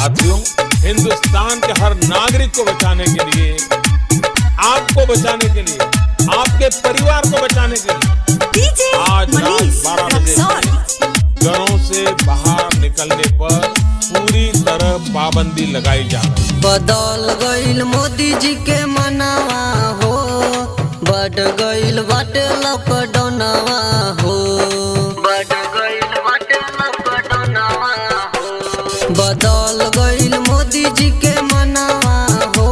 साथियों, हिंदुस्तान के हर नागरिक को बचाने के लिए, आपको बचाने के लिए, आपके परिवार को बचाने के लिए आज रात 12 बजे से घरों से बाहर निकलने पर पूरी तरह पाबंदी लगाई जा रही है। बदल गईल मोदी जी के मनावा हो, बढ़ गईल बाटे लॉकडाउनवा हो, बढ़ गईल बाटे लॉकडाउनवा हो। बदल गईल मोदी जी के मनावा हो,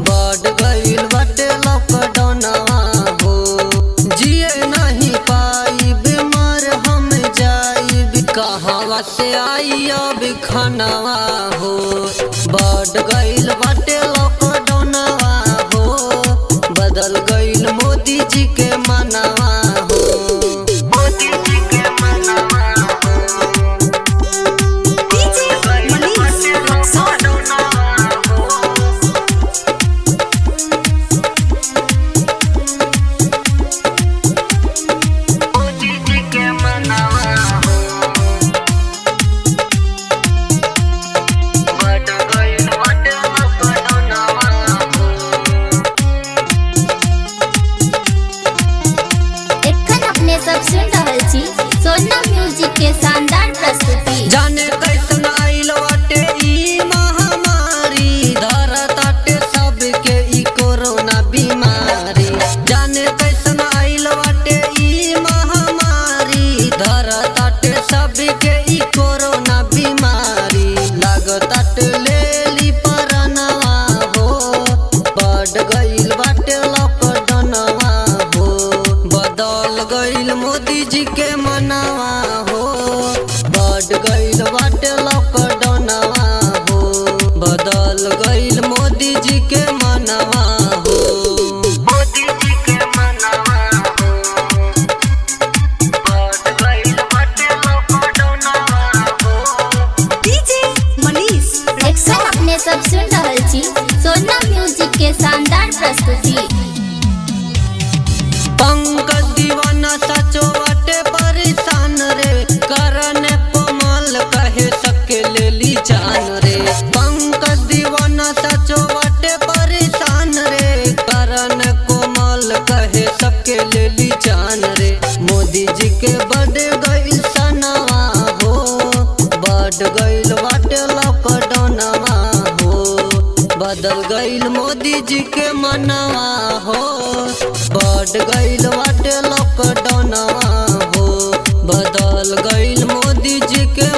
बढ़ गईल बाटे लॉकडाउनवा हो। जिए नहीं पाई बीमार हम जाई, कहवा से आई अब खानावा हो। बढ़ गईल बाटे लॉकडाउनवा हो, बदल गईल मोदी जी के मनावा हो, मोदी जी के मनावा हो। मोदी जी के मनावा हो, बढ़ गईल बाटे लॉकडाउनवा हो। एखन अपने सब सुन रहल छी सोना म्यूजिक के शानदार प्रस्तुति। जाने कैसन आइल बाटे ई महामारी, धरताटे सबके ई कोरोना बीमारी। जाने कैसन आइल बाटे ई महामारी, धरताटे सबके ई कोरोना बीमारी। लागताटे लेली परनवा हो, बढ़ गईल बाटे लॉकडाउनवा हो। बदल गईल मोदी जी के मनावा हो, बढ़ गईल बाटे लॉकडाउनवा हो। बदल गईल मोदी जी के मनावा हो, मोदी जी के मनावा हो। बढ़ गईल बाटे लॉकडाउनवा हो। एखन अपने सब सुन रहल छी सोना म्यूजिक के शानदार प्रस्तुति। पंकज दीवाना सचो बाटे परेशान रे, करने कोमल कहे सके लेली जान रे। पंकज दीवाना सचो बाटे परेशान रे, करने कोमल कहे सके लेली जान रे। मोदी जी के बढ़ गईल सनवा हो, बढ़ गईल बाटे लॉकडाउनवा हो। बदल गईल मोदी जी के मनवा हो, बढ़ गईल बाटे लॉकडाउनवा हो। बदल गईल मोदी जी के